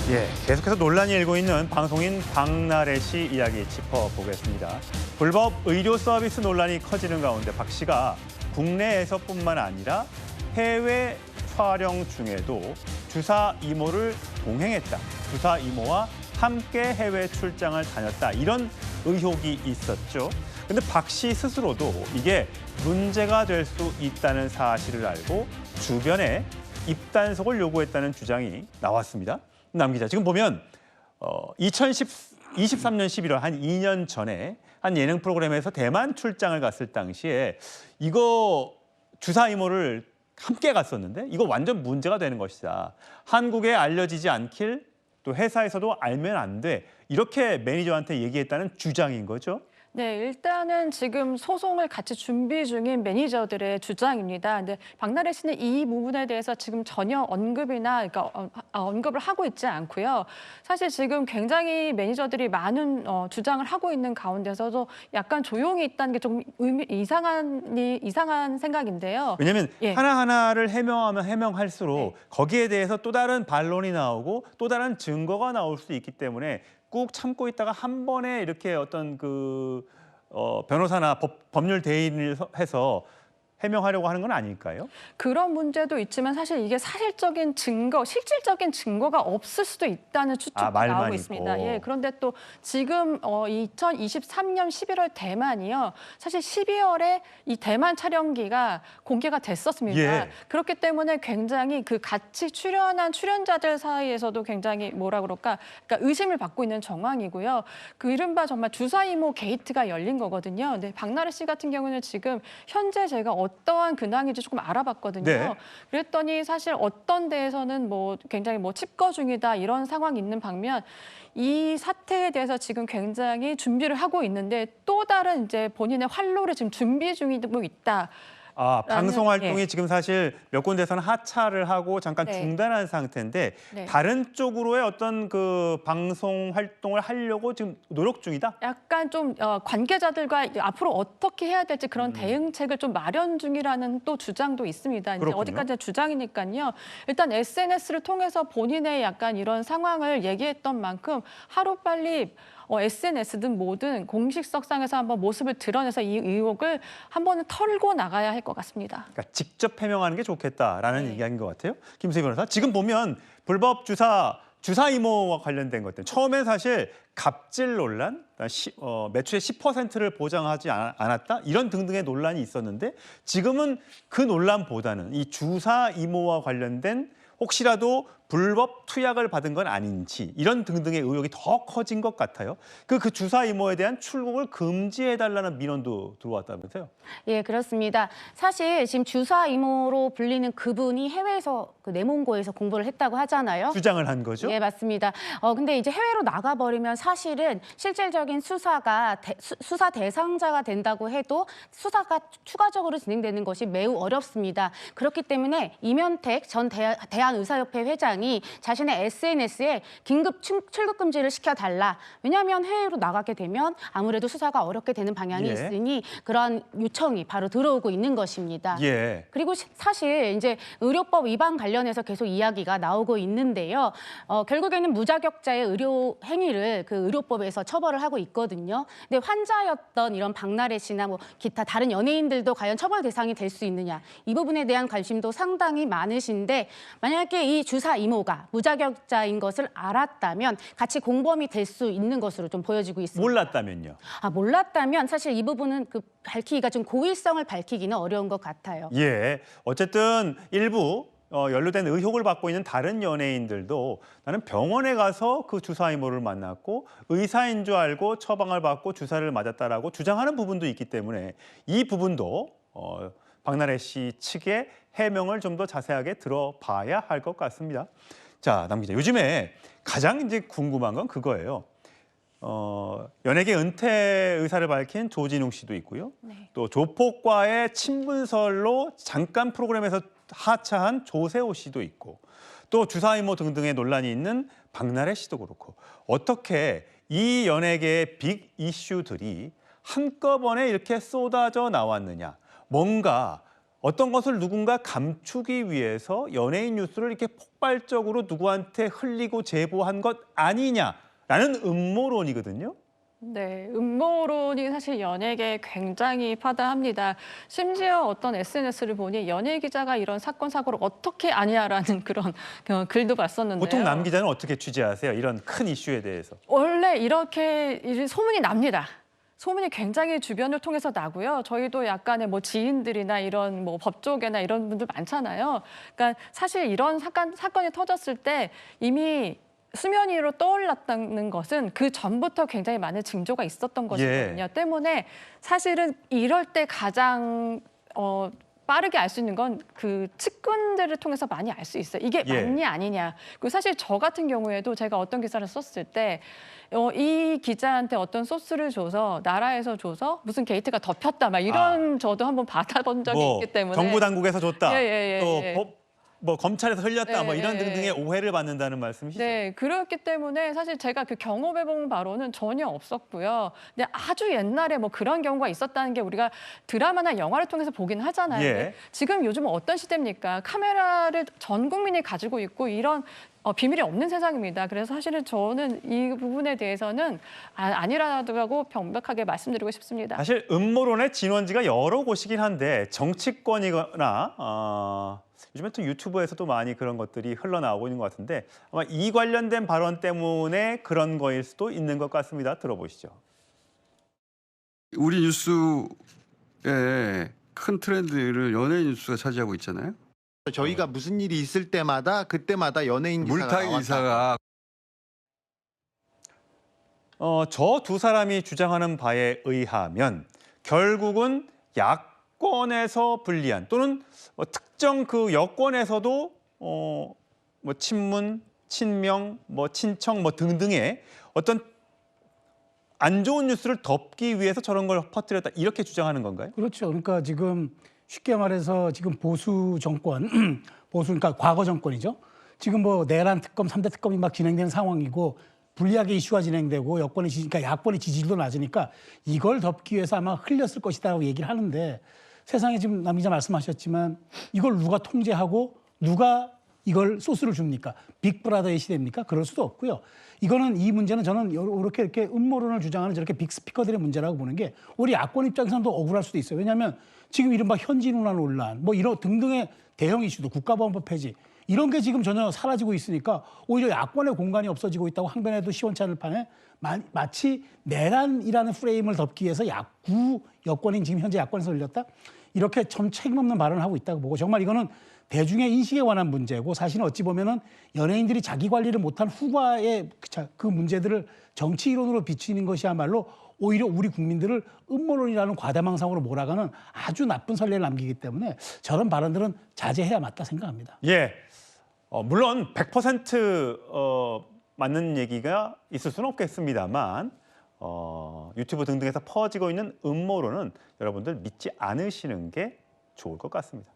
계속해서 논란이 일고 있는 방송인 박나래 씨 이야기 짚어보겠습니다. 불법 의료 서비스 논란이 커지는 가운데 박 씨가 국내에서뿐만 아니라 해외 촬영 중에도 주사 이모를 동행했다. 주사 이모와 함께 해외 출장을 다녔다. 이런 의혹이 있었죠. 근데 박 씨 스스로도 이게 문제가 될 수 있다는 사실을 알고 주변에 입단속을 요구했다는 주장이 나왔습니다. 남 기자, 지금 보면 2023년 11월 한 2년 전에 한 예능 프로그램에서 대만 출장을 갔을 당시에 이거 주사 이모를 함께 갔었는데 이거 완전 문제가 되는 것이다. 한국에 알려지지 않길 또 회사에서도 알면 안 돼. 이렇게 매니저한테 얘기했다는 주장인 거죠. 네, 일단은 지금 소송을 같이 준비 중인 매니저들의 주장입니다. 근데 박나래 씨는 이 부분에 대해서 지금 전혀 언급을 하고 있지 않고요. 사실 지금 굉장히 매니저들이 많은 주장을 하고 있는 가운데서도 약간 조용히 있다는 게 좀 이상한 생각인데요. 왜냐하면 하나하나를 해명하면 해명할수록 거기에 대해서 또 다른 반론이 나오고 또 다른 증거가 나올 수 있기 때문에 꾹 참고 있다가 한 번에 이렇게 어떤 변호사나 법률 대리인을 해서 해명하려고 하는 건 아닐까요? 그런 문제도 있지만 사실 이게 사실적인 증거, 실질적인 증거가 없을 수도 있다는 추측도 나오고 있습니다. 예, 그런데 또 지금 2023년 11월 대만이요. 사실 12월에 이 대만 촬영기가 공개가 됐었습니다. 그렇기 때문에 굉장히 그 같이 출연한 출연자들 사이에서도 굉장히 그러니까 의심을 받고 있는 정황이고요. 그 이른바 정말 주사 이모 게이트가 열린 거거든요. 근데 박나래 씨 같은 경우는 지금 현재 제가 어떠한 근황인지 조금 알아봤거든요. 그랬더니 사실 어떤 데에서는 굉장히 칩거 중이다 이런 상황이 있는 반면 이 사태에 대해서 지금 굉장히 준비를 하고 있는데 또 다른 이제 본인의 활로를 지금 준비 중이고 있다. 방송 활동이 지금 사실 몇 군데서는 하차를 하고 잠깐 중단한 상태인데 다른 쪽으로의 어떤 그 방송 활동을 하려고 지금 노력 중이다? 약간 좀 관계자들과 앞으로 어떻게 해야 될지 그런 대응책을 좀 마련 중이라는 또 주장도 있습니다. 이제 어디까지나 주장이니까요. 일단 SNS를 통해서 본인의 약간 이런 상황을 얘기했던 만큼 하루빨리 SNS든 뭐든 공식석상에서 한번 모습을 드러내서 이 의혹을 한 번은 털고 나가야 할 것 같습니다. 그러니까 직접 해명하는 게 좋겠다라는 이야기인 것 같아요. 김수희 변호사, 지금 보면 불법 주사 이모와 관련된 것들 처음에 사실 갑질 논란, 매출의 10%를 보장하지 않았다 이런 등등의 논란이 있었는데 지금은 그 논란보다는 이 주사 이모와 관련된 혹시라도 불법 투약을 받은 건 아닌지 이런 등등의 의혹이 더 커진 것 같아요. 그 주사 이모에 대한 출국을 금지해달라는 민원도 들어왔다면서요? 예, 그렇습니다. 사실 지금 주사 이모로 불리는 그분이 해외에서 내몽고에서 공부를 했다고 하잖아요. 주장을 한 거죠? 예, 맞습니다. 근데 이제 해외로 나가버리면 사실은 실질적인 수사 대상자가 된다고 해도 수사가 추가적으로 진행되는 것이 매우 어렵습니다. 그렇기 때문에 이면택 전 대한의사협회 회장이 자신의 SNS에 긴급 출국 금지를 시켜달라. 왜냐하면 해외로 나가게 되면 아무래도 수사가 어렵게 되는 방향이 있으니 그런 요청이 바로 들어오고 있는 것입니다. 그리고 사실 이제 의료법 위반 관련해서 계속 이야기가 나오고 있는데요. 결국에는 무자격자의 의료 행위를 그 의료법에서 처벌을 하고 있거든요. 근데 환자였던 이런 박나래 씨나 기타 다른 연예인들도 과연 처벌 대상이 될 수 있느냐. 이 부분에 대한 관심도 상당히 많으신데 만약에 이 주사 이모가 무자격자인 것을 알았다면 같이 공범이 될 수 있는 것으로 좀 보여지고 있습니다. 몰랐다면요? 몰랐다면 사실 이 부분은 밝히기가 좀 고의성을 밝히기는 어려운 것 같아요. 어쨌든 일부 연루된 의혹을 받고 있는 다른 연예인들도 나는 병원에 가서 그 주사 이모를 만났고 의사인 줄 알고 처방을 받고 주사를 맞았다라고 주장하는 부분도 있기 때문에 이 부분도 박나래 씨 측의 해명을 좀 더 자세하게 들어봐야 할 것 같습니다. 자, 남 기자, 요즘에 가장 이제 궁금한 건 그거예요. 연예계 은퇴 의사를 밝힌 조진웅 씨도 있고요. 또 조폭과의 친분설로 잠깐 프로그램에서 하차한 조세호 씨도 있고 또 주사 이모 등등의 논란이 있는 박나래 씨도 그렇고 어떻게 이 연예계의 빅 이슈들이 한꺼번에 이렇게 쏟아져 나왔느냐. 뭔가 어떤 것을 누군가 감추기 위해서 연예인 뉴스를 이렇게 폭발적으로 누구한테 흘리고 제보한 것 아니냐라는 음모론이거든요. 네, 음모론이 사실 연예계에 굉장히 파다합니다. 심지어 어떤 SNS를 보니 연예 기자가 이런 사건 사고를 어떻게 아냐라는 그런 글도 봤었는데요. 보통 남 기자는 어떻게 취재하세요? 이런 큰 이슈에 대해서. 원래 이렇게 소문이 납니다. 소문이 굉장히 주변을 통해서 나고요. 저희도 약간의 뭐 지인들이나 이런 뭐 법조계나 이런 분들 많잖아요. 그러니까 사실 이런 사건이 터졌을 때 이미 수면 위로 떠올랐다는 것은 그 전부터 굉장히 많은 징조가 있었던 것이거든요. 때문에 사실은 이럴 때 가장 빠르게 알 수 있는 건 그 측근들을 통해서 많이 알 수 있어요. 이게 맞냐 아니냐. 그리고 사실 저 같은 경우에도 제가 어떤 기사를 썼을 때 이 기자한테 어떤 소스를 줘서 나라에서 줘서 무슨 게이트가 덮였다 막 이런 저도 한번 받아본 적이 있기 때문에 정부 당국에서 줬다. 또 뭐 검찰에서 흘렸다. 뭐 이런 예. 등등의 오해를 받는다는 말씀이시죠? 네, 그렇기 때문에 사실 제가 그 경험해본 바로는 전혀 없었고요. 근데 아주 옛날에 뭐 그런 경우가 있었다는 게 우리가 드라마나 영화를 통해서 보긴 하잖아요. 예. 지금 요즘은 어떤 시대입니까? 카메라를 전 국민이 가지고 있고 이런 비밀이 없는 세상입니다. 그래서 사실은 저는 이 부분에 대해서는 아니라고 명백하게 말씀드리고 싶습니다. 사실 음모론의 진원지가 여러 곳이긴 한데 정치권이거나 요즘에 또 유튜브에서도 많이 그런 것들이 흘러나오고 있는 것 같은데 아마 이 관련된 발언 때문에 그런 거일 수도 있는 것 같습니다. 들어보시죠. 우리 뉴스의 큰 트렌드를 연예인 뉴스가 차지하고 있잖아요. 저희가 무슨 일이 있을 때마다 그때마다 연예인 기사가 물타기 나왔다. 기사가 저 두 사람이 주장하는 바에 의하면 결국은 야권에서 불리한 또는 특정 그 여권에서도 뭐 친문, 친명, 뭐 친청 뭐 등등의 어떤 안 좋은 뉴스를 덮기 위해서 저런 걸 퍼뜨렸다 이렇게 주장하는 건가요? 그렇죠. 그러니까 지금 쉽게 말해서 지금 보수 정권, 그러니까 과거 정권이죠. 지금 뭐 내란 특검, 3대 특검이 막 진행되는 상황이고 불리하게 이슈가 진행되고 여권의 그러니까 야권의 지지율도 낮으니까 이걸 덮기 위해서 아마 흘렸을 것이다라고 얘기를 하는데 세상에 지금 남 기자 말씀하셨지만 이걸 누가 통제하고 누가 이걸 소스를 줍니까? 빅브라더의 시대입니까? 그럴 수도 없고요. 이거는 이 문제는 저는 이렇게 음모론을 주장하는 저렇게 빅스피커들의 문제라고 보는 게 우리 야권 입장에서는 더 억울할 수도 있어요. 왜냐하면 지금 이른바 현진운하 논란 뭐 이런 등등의 대형 이슈도 국가보안법 폐지 이런 게 지금 전혀 사라지고 있으니까 오히려 야권의 공간이 없어지고 있다고 항변해도 시원찮을 판에 마치 내란이라는 프레임을 덮기 위해서 여권인 지금 현재 야권에서 흘렸다? 이렇게 참 책임 없는 발언을 하고 있다고 보고 정말 이거는 대중의 인식에 관한 문제고 사실은 어찌 보면은 연예인들이 자기 관리를 못한 후과의 그 문제들을 정치 이론으로 비추는 것이야말로 오히려 우리 국민들을 음모론이라는 과대망상으로 몰아가는 아주 나쁜 선례를 남기기 때문에 저런 발언들은 자제해야 맞다 생각합니다. 예, 물론 100% 맞는 얘기가 있을 수는 없겠습니다만 유튜브 등등에서 퍼지고 있는 음모론은 여러분들 믿지 않으시는 게 좋을 것 같습니다.